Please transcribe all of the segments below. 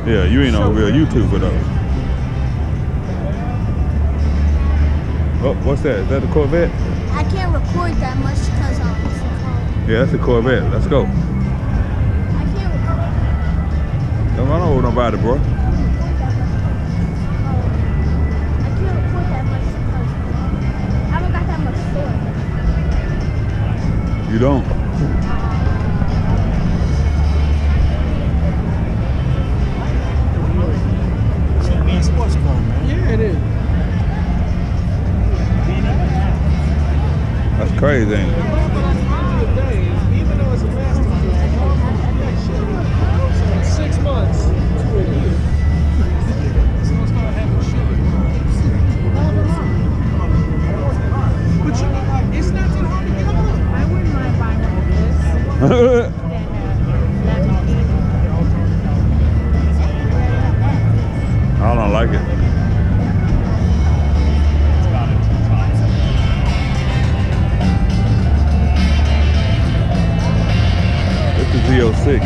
Yeah, you ain't no real YouTuber though. Oh, what's that? Is that the Corvette? I can't record that much because what's it called? Yeah, that's the Corvette. Let's go. I can't record. Don't run over nobody, bro. I can't record that much because I don't got that much storage. You don't. Sports car, man. Yeah, it is. That's crazy, ain't it? Even though it's a masterpiece, 6 months to a year. Someone's gonna have a sugar. But you know, like, it's not that hard to get on. I wouldn't mind buying one of this. I don't like it. This is Z06.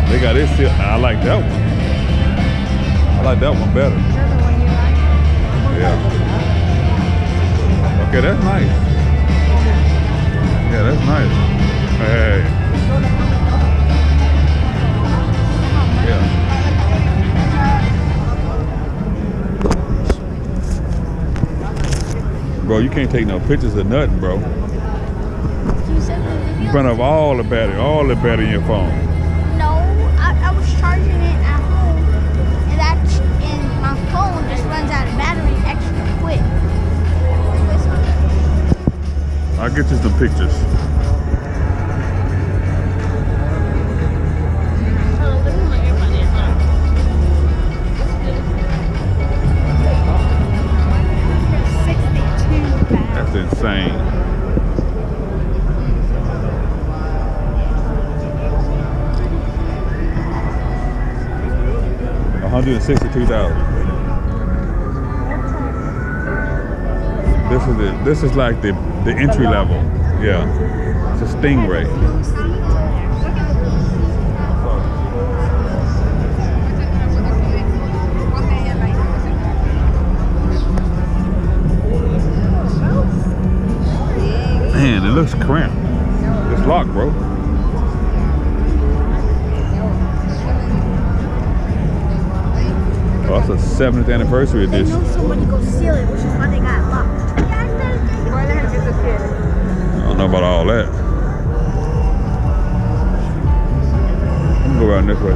They got this. I like that one. I like that one better. Yeah. Okay, that's nice. Yeah, that's nice. Hey. Yeah. Bro, you can't take no pictures of nothing, bro. You said the video? Burn up all the battery in your phone. No, I was charging it at home, and my phone just runs out of battery extra quick. I'll get you some pictures. That's insane. $162,000. This is like the entry level. Yeah. It's a Stingray. Man, it looks cramped. It's locked, bro. Oh, it's a 70th anniversary They edition. know somebody go steal it, which is why they got locked. I don't know about all that. I'm gonna go around this way.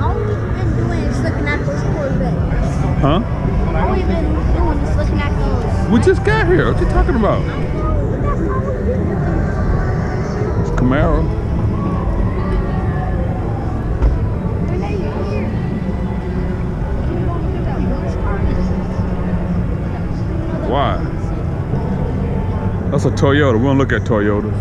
All we've been doing is looking at those Corvettes. Huh? All we've been doing is looking at those. We just got here. What you talking about? It's Camaro. Why? That's a Toyota. We don't look at Toyotas.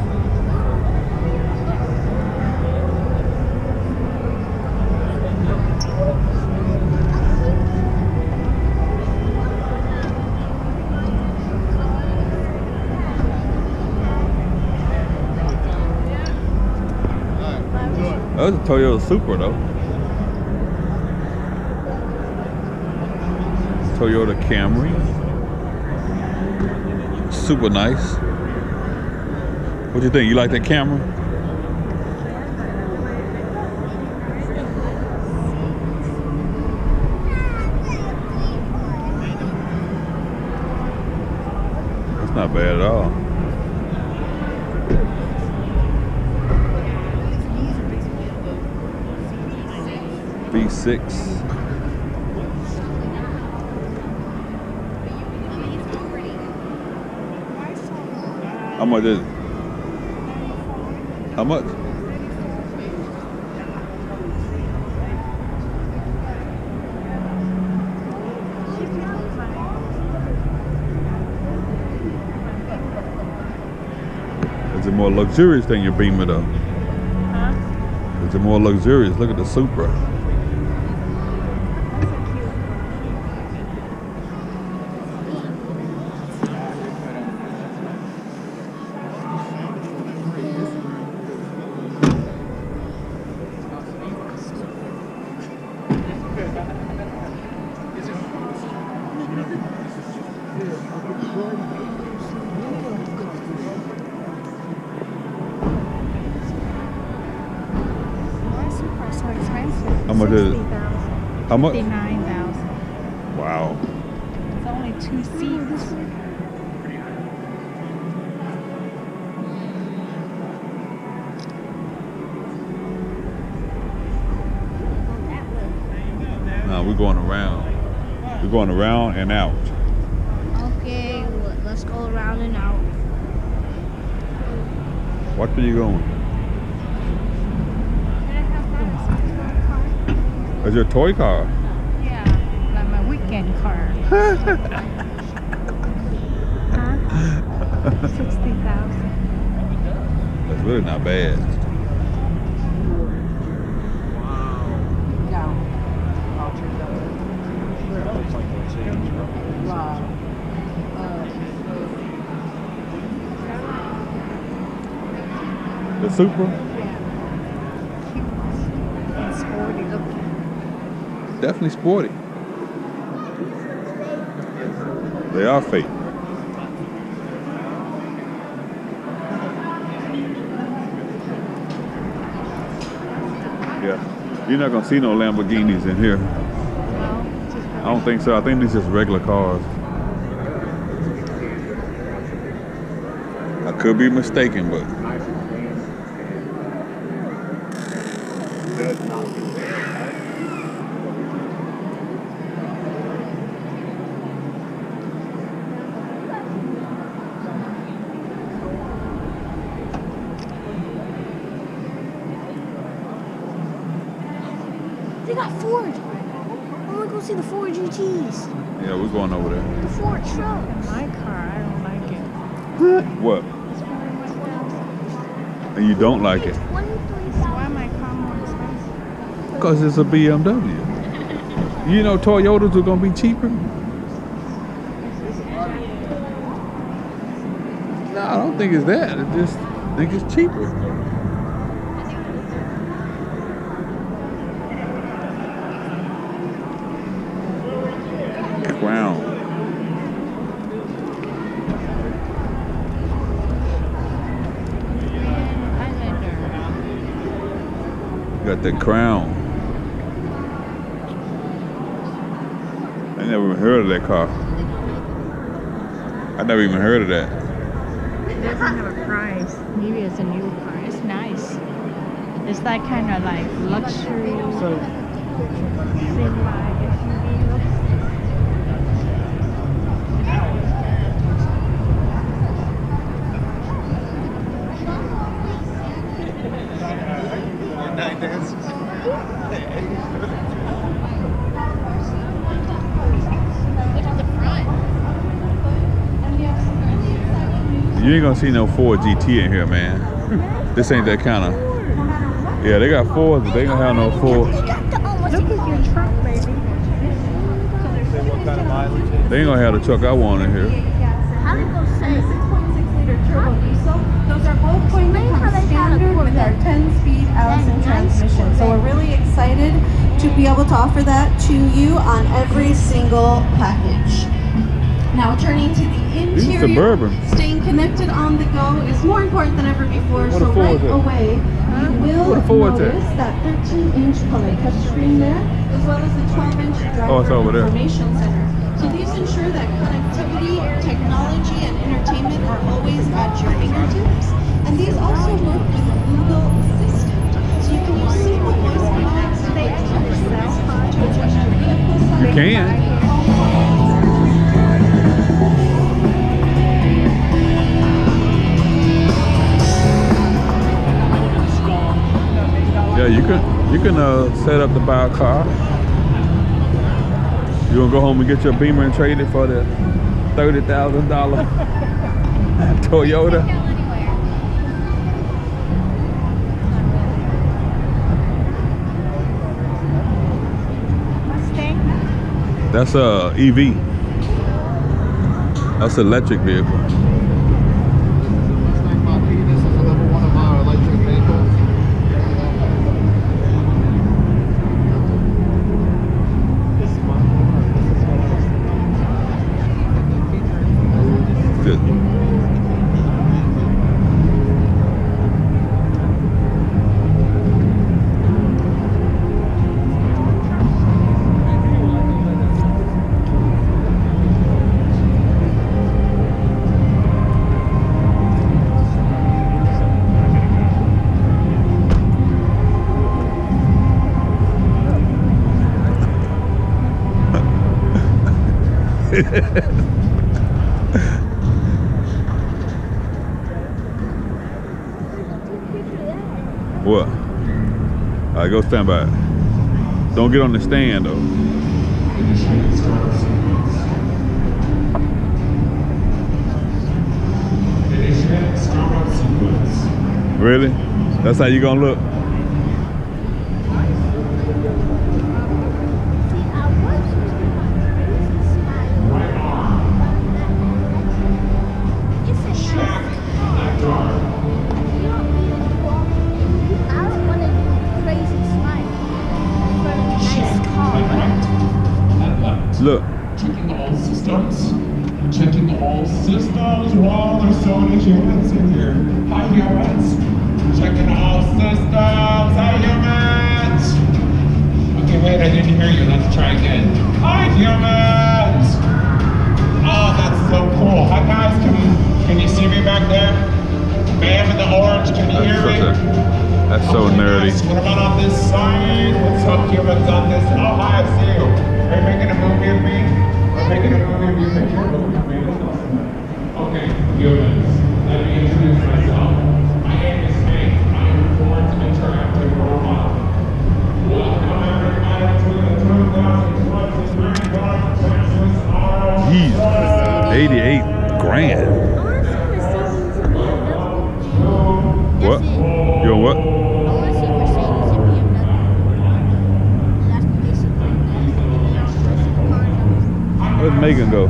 That's a Toyota Supra though. Toyota Camry. Super nice. What do you think? You like that Camry? That's not bad at all. V6. How much is it? How much? Is it more luxurious than your Beamer though? Huh? Is it more luxurious? Look at the Supra. Is it 60,000. how much? 59,000. Wow. It's only 2 seats. No, we're going around. We're going around and out. Okay, well, let's go around and out. What are you going? Is your toy car? Yeah, like my weekend car. Huh? 60,000. That's really not bad. The Supra? It's sporty looking. Definitely sporty. They are fake. Yeah. You're not gonna see no Lamborghinis in here. Well, just I don't think so. I think these just regular cars. I could be mistaken, but They got Ford. I want to go see the Ford GTs. yeah, we're going over there. The Ford trucks. my car, I don't like it. What? It's 41,000. And you don't like it? So why my car more expensive? Because it's a BMW. You know Toyotas are gonna be cheaper? No, I don't think it's that. I just think it's cheaper. Crown. Got the Crown. I never even heard of that car. I never even heard of that. It doesn't have a price. Maybe it's a new car. It's nice. It's that kind of like luxury. Semi SUV look. You ain't gonna see no Ford GT in here, man. This ain't that kind of. Yeah, they got Fords, but they ain't gonna have no Ford. Look at your truck, baby. They ain't gonna have the truck I want in here. How do you go say? 6.6-liter turbo diesel. Those are both going to come standard with our 10-speed Allison transmission. So we're really excited to be able to offer that to you on every single package. Now turning to the These are interior, Suburban. staying connected on the go is more important than ever before. What So a Ford right is it? away, you will What a Ford is it? notice that 13-inch color touchscreen there, as well as the 12-inch Oh, it's over driver there. information center. So these ensure that connectivity, technology, and entertainment are always at your fingertips. And these also work with Google Assistant. So you can use simple voice commands to adjust your vehicle size. You can. Yeah, you can set up to buy a car. You gonna go home and get your Beamer and trade it for the $30,000 Toyota. Mustang? That's a EV. That's an electric vehicle. This is another one of our electric vehicles. Good. What? All right, go stand by. Don't get on the stand though. Really? That's how you gonna look? Look. Checking all systems. Checking all systems. Wow, there's so many humans in here. Hi, humans. Checking all systems. Hi, humans. Okay, wait, I didn't hear you. Let's try again. Hi, humans. Oh, that's so cool. Hi, guys. Can you see me back there? Ma'am in the orange, can you hear me? That's so nerdy. What about on this side? What's up, humans on this? Oh, hi, I see you. Are you making a movie of me? I'm making a movie of you. Make your movie of me. Okay, humans. Let me introduce myself. My name is Hank. I am a performance interactive role model. Welcome everybody to the 2020 Texas Auto Jesus, 88 grand. What? You on what? Where's Megan go?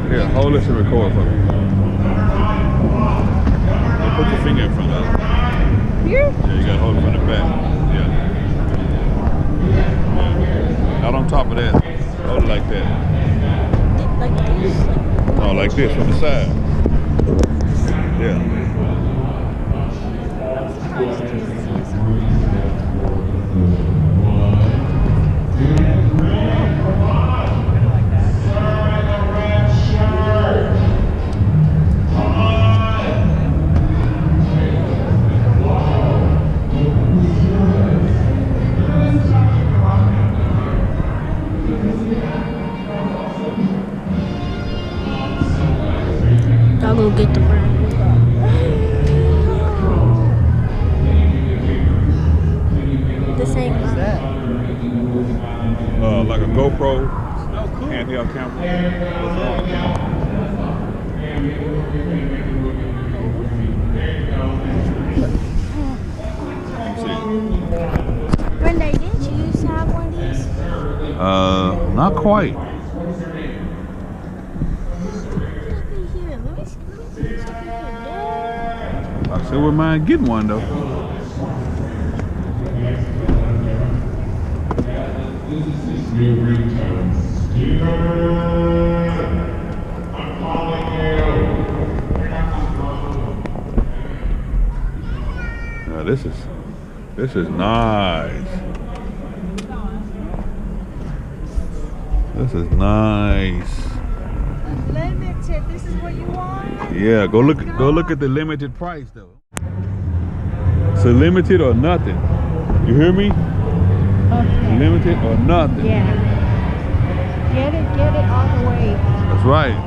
Here, hold this and record for me. Put your finger in front of it. Here? Yeah, you gotta hold it from the back. Yeah. Not on top of that. Hold it like that. Like this? No, like this from the side. Yeah. I'll go get the brand. This ain't mine. Like a GoPro handheld camera. Brenda, didn't you used to have one of these? Not quite. Look here. Let me see. I still wouldn't mind getting one though. New ringtone. Steven! I'm calling you. Now this is nice. This is nice. Limited. This is what you want? Yeah, go look at the limited price though. So limited or nothing. You hear me? Okay. Limited or nothing. Yeah. Get it all the way. That's right.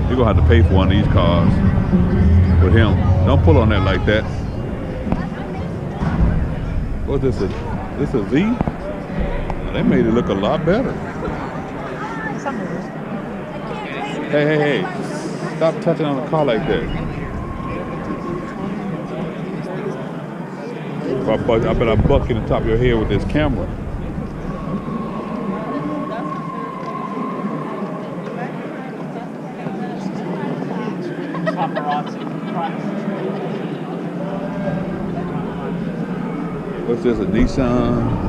You're gonna have to pay for one of these cars with him. Don't pull on that like that. What's this? This a Z? They made it look a lot better. Hey. Stop touching on the car like that. I bet I buck in the top of your head with this camera. What's this, a Nissan?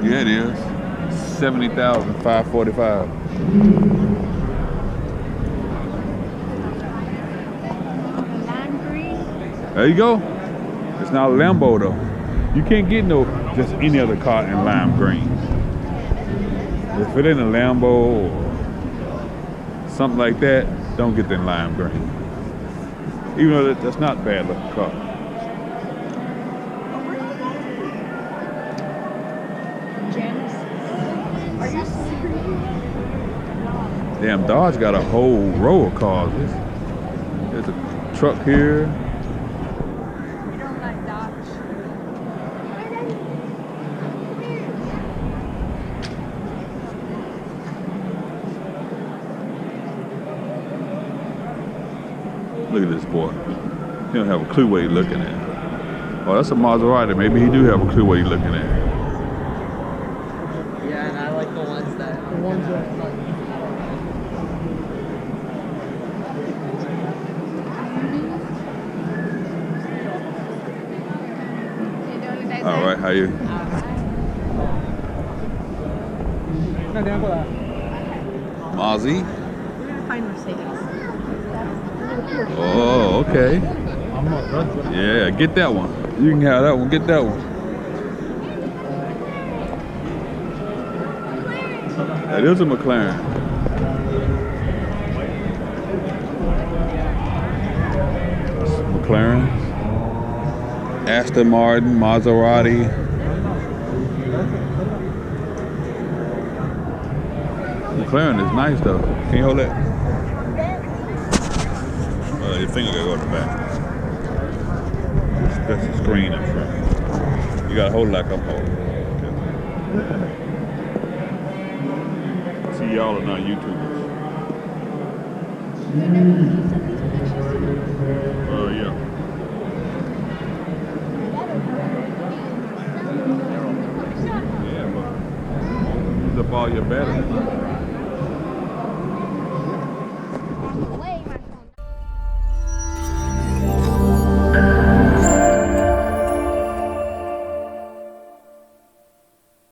Yeah, it is. 70,545. There you go. It's not a Lambo though. You can't get no just any other car in lime green. If it ain't a Lambo or something like that, don't get that lime green. Even though that's not a bad looking car. Damn, Dodge got a whole row of cars. There's a truck here. We don't like Dodge. Look at this boy. He don't have a clue what he's looking at. Oh, that's a Maserati. Maybe he do have a clue what he's looking at. Yeah, and I like the ones that. All right, how you? Mozzie? We're gonna find Mercedes. Oh, okay. Yeah, get that one. You can have that one. Get that one. That is a McLaren. McLaren, Aston Martin, Maserati. McLaren is nice though. Can you hold that? Your finger gotta go in the back. That's the screen in front. You gotta hold it like I'm holding. Okay. See, y'all are not YouTubers. Yeah. Yeah, but use up all your batteries.